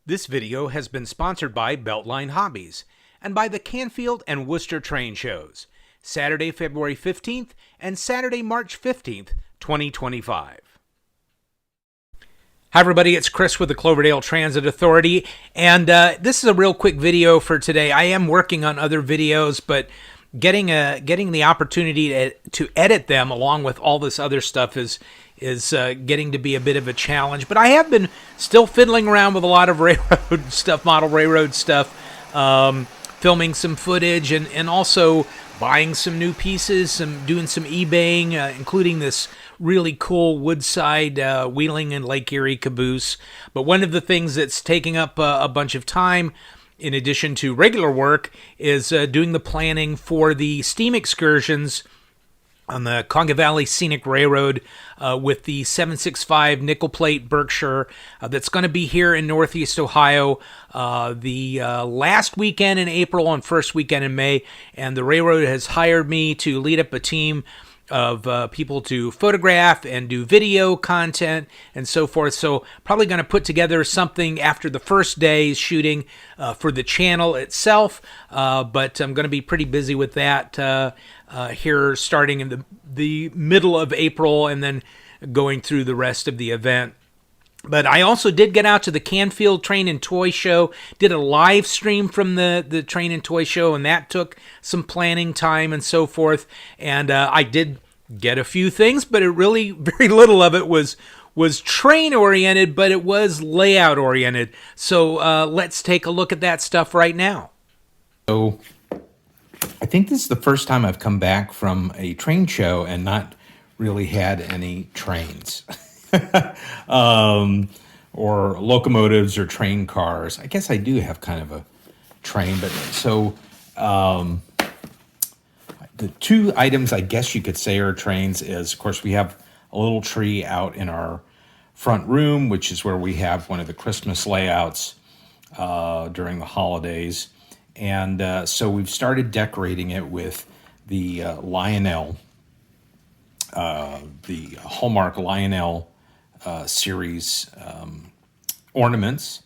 This video has been sponsored by Beltline Hobbies and by the Canfield and Wooster train shows, Saturday, February 15th and Saturday, March 15th, 2025. Hi everybody, it's Chris with the Cloverdale Transit Authority, and this is a real quick video for today. I am working on other videos, but getting the opportunity to edit them along with all this other stuff is getting to be a bit of a challenge. But I have been still fiddling around with a lot of railroad stuff, model railroad stuff, filming some footage, and also buying some new pieces, doing some eBaying, including this really cool Woodside Wheeling and Lake Erie caboose. But one of the things that's taking up a bunch of time, in addition to regular work, is doing the planning for the steam excursions on the Conga Valley Scenic Railroad with the 765 nickel plate Berkshire that's going to be here in Northeast Ohio the last weekend in April and first weekend in May. And the railroad has hired me to lead up a team of people to photograph and do video content and so forth. So probably going to put together something after the first day's shooting for the channel itself, but I'm going to be pretty busy with that here starting in the middle of April and then going through the rest of the event. But I also did get out to the Canfield Train and Toy Show, did a live stream from the Train and Toy Show, and that took some planning time and so forth. And I did get a few things, but it really, very little of it was train-oriented, but it was layout-oriented. So let's take a look at that stuff right now. So I think this is the first time I've come back from a train show and not really had any trains. Or locomotives or train cars. I guess I do have kind of a train, but so the two items I guess you could say are trains is, of course, we have a little tree out in our front room, which is where we have one of the Christmas layouts during the holidays. And so we've started decorating it with the Lionel, the Hallmark Lionel series ornaments.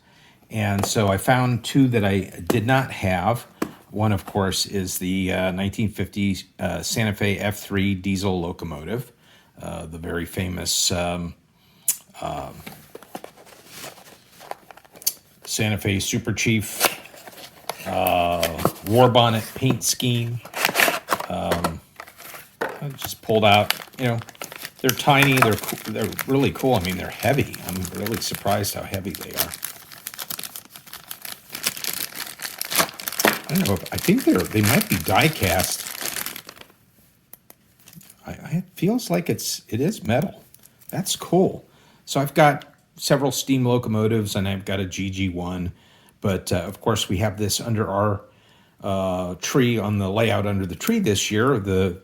And so I found two that I did not have. One, of course, is the 1950 Santa Fe F3 diesel locomotive, the very famous Santa Fe Super Chief war bonnet paint scheme. I just pulled out, they're tiny, they're really cool. I mean, they're heavy. I'm really surprised how heavy they are. I don't know I think they might be die cast. It feels like it is metal. That's cool. So I've got several steam locomotives and I've got a GG1, but of course we have this under our tree on the layout under the tree this year, the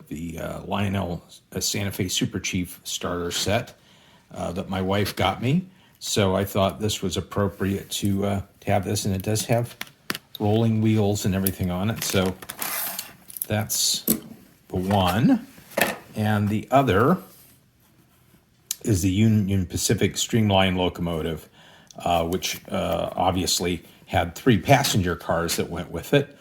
Lionel Santa Fe Super Chief starter set that my wife got me. So I thought this was appropriate to have this, and it does have rolling wheels and everything on it. So that's the one. And the other is the Union Pacific Streamline locomotive, which obviously had 3 passenger cars that went with it.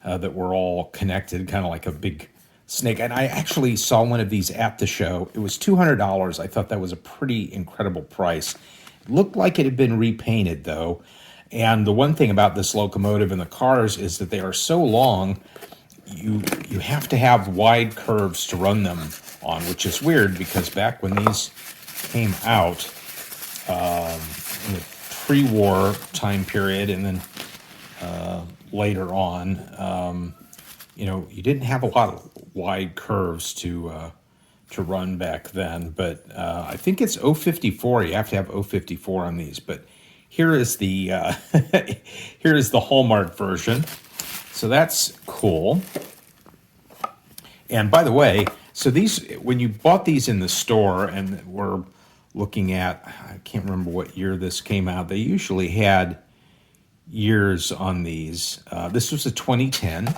That were all connected, kind of like a big snake. And I actually saw one of these at the show. It was $200. I thought that was a pretty incredible price. It looked like it had been repainted, though. And the one thing about this locomotive and the cars is that they are so long, you have to have wide curves to run them on, which is weird because back when these came out in the pre-war time period and then later on, you didn't have a lot of wide curves to run back then, but I think it's 054. You have to have 054 on these. But here is the here is the Hallmark version. So that's cool. And by the way, so these, when you bought these in the store, and we're looking at, I can't remember what year this came out. They usually had years on these. This was a 2010,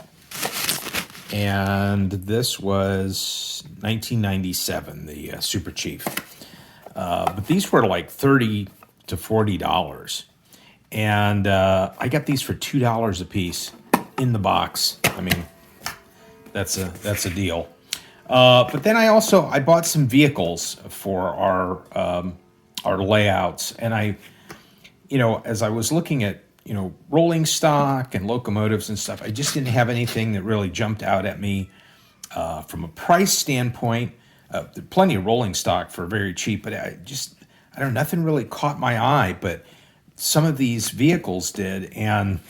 and this was 1997, the Super Chief. But these were like $30 to $40. And I got these for $2 a piece in the box. I mean, that's a deal. But then I bought some vehicles for our layouts, and as I was looking at rolling stock and locomotives and stuff, I just didn't have anything that really jumped out at me from a price standpoint. Plenty of rolling stock for very cheap, but I don't know, nothing really caught my eye. But some of these vehicles did, and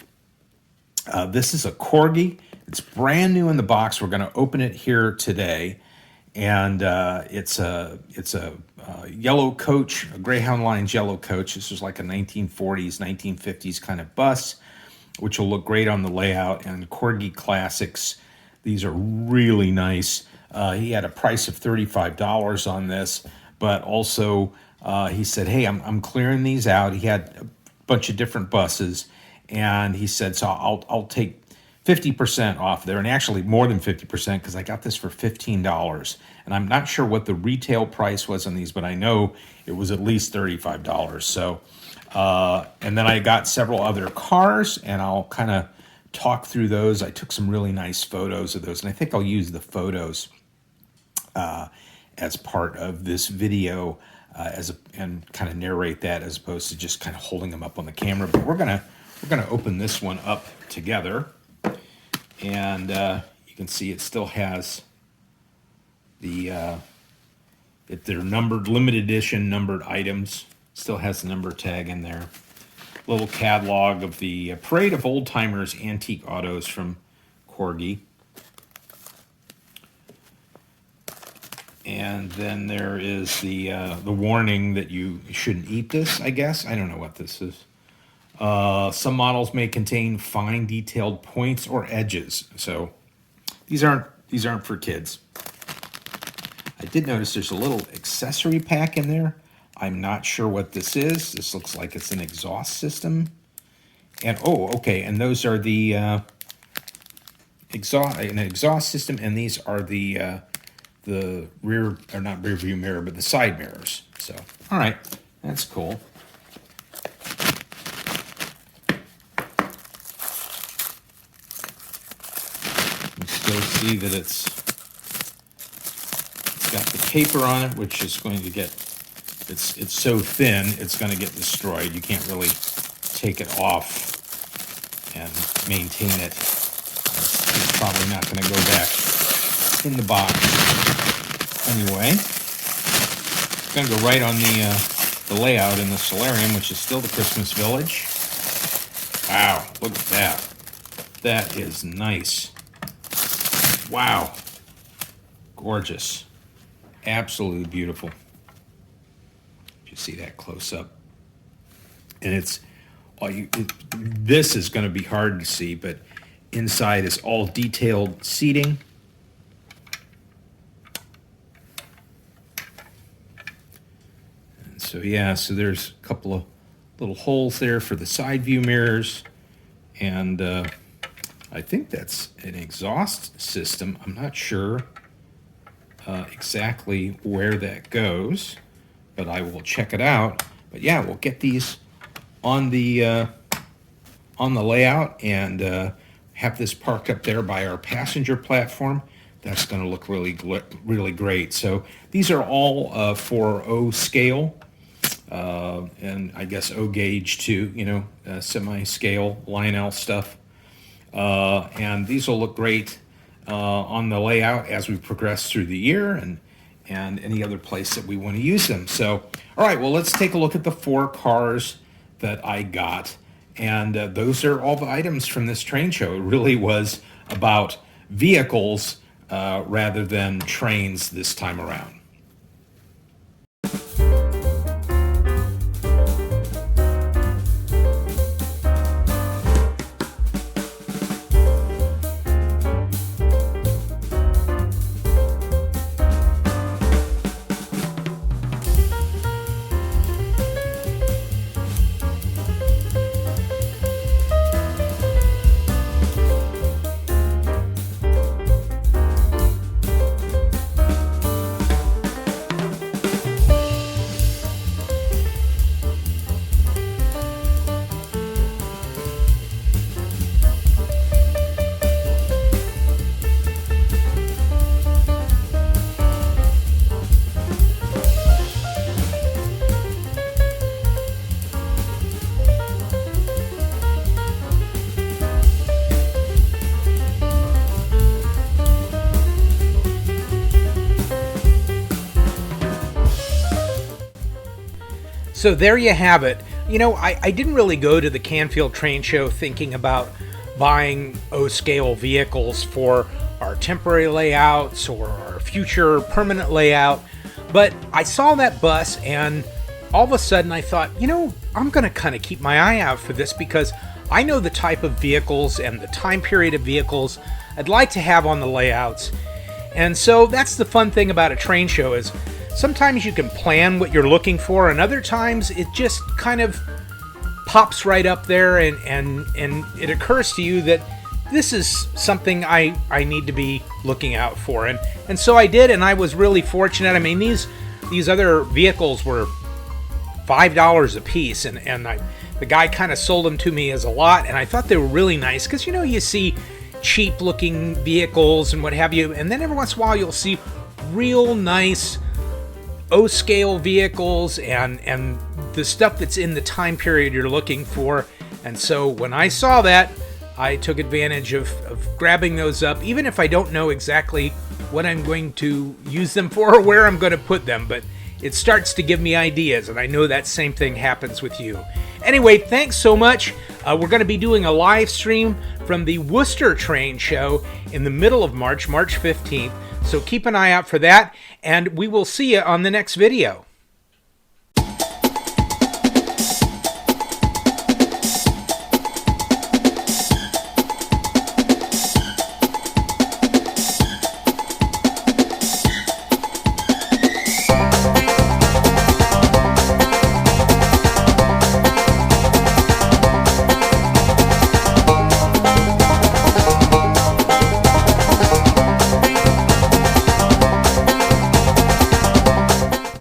this is a Corgi. It's brand new in the box. We're going to open it here today, and it's a yellow coach, a Greyhound Lines yellow coach. This is like a 1940s, 1950s kind of bus, which will look great on the layout. And Corgi Classics, these are really nice. He had a price of $35 on this, but also he said, "Hey, I'm clearing these out." He had a bunch of different buses, and he said, "So I'll take 50% off there," and actually more than 50% because I got this for $15. And I'm not sure what the retail price was on these, but I know it was at least $35. So, and then I got several other cars, and I'll kind of talk through those. I took some really nice photos of those, and I think I'll use the photos as part of this video and kind of narrate that as opposed to just kind of holding them up on the camera. But we're gonna open this one up together. And you can see it still has they're numbered, limited edition numbered items. Still has the number tag in there. Little catalog of the Parade of Old Timers Antique Autos from Corgi. And then there is the warning that you shouldn't eat this, I guess. I don't know what this is. Some models may contain fine detailed points or edges. So these aren't for kids. I did notice there's a little accessory pack in there. I'm not sure what this is. This looks like it's an exhaust system. And okay, and those are the an exhaust system, and these are the rear, or not rear view mirror, but the side mirrors. So, all right, that's cool. Still see that it's got the paper on it, which is going to get, it's so thin, it's going to get destroyed. You can't really take it off and maintain it. It's probably not going to go back in the box anyway. It's going to go right on the layout in the solarium, which is still the Christmas Village. Wow, look at that. That is nice. Wow, gorgeous, absolutely beautiful. You see that close up, and this is going to be hard to see, but inside is all detailed seating. And so so there's a couple of little holes there for the side view mirrors, and I think that's an exhaust system. I'm not sure exactly where that goes, but I will check it out. But yeah, we'll get these on the layout and have this parked up there by our passenger platform. That's going to look really great. So these are all 4.0 scale, and I guess O gauge too. Semi-scale Lionel stuff. And these will look great on the layout as we progress through the year and any other place that we want to use them. So, all right, well, let's take a look at the 4 cars that I got. And those are all the items from this train show. It really was about vehicles rather than trains this time around. So there you have it. You know, I didn't really go to the Canfield Train Show thinking about buying O-scale vehicles for our temporary layouts or our future permanent layout, but I saw that bus and all of a sudden I thought, you know, I'm going to kind of keep my eye out for this because I know the type of vehicles and the time period of vehicles I'd like to have on the layouts. And so that's the fun thing about a train show is sometimes you can plan what you're looking for, and other times it just kind of pops right up there and it occurs to you that this is something I need to be looking out for. And so I did, and I was really fortunate. I mean, these other vehicles were $5 a piece, and the guy kind of sold them to me as a lot, and I thought they were really nice because, you know, you see cheap looking vehicles and what have you, and then every once in a while you'll see real nice O-scale vehicles and the stuff that's in the time period you're looking for. And so when I saw that, I took advantage of grabbing those up, even if I don't know exactly what I'm going to use them for or where I'm going to put them, but it starts to give me ideas, and I know that same thing happens with you. Anyway, thanks so much. We're going to be doing a live stream from the Wooster Train Show in the middle of March, March 15th, so keep an eye out for that, and we will see you on the next video.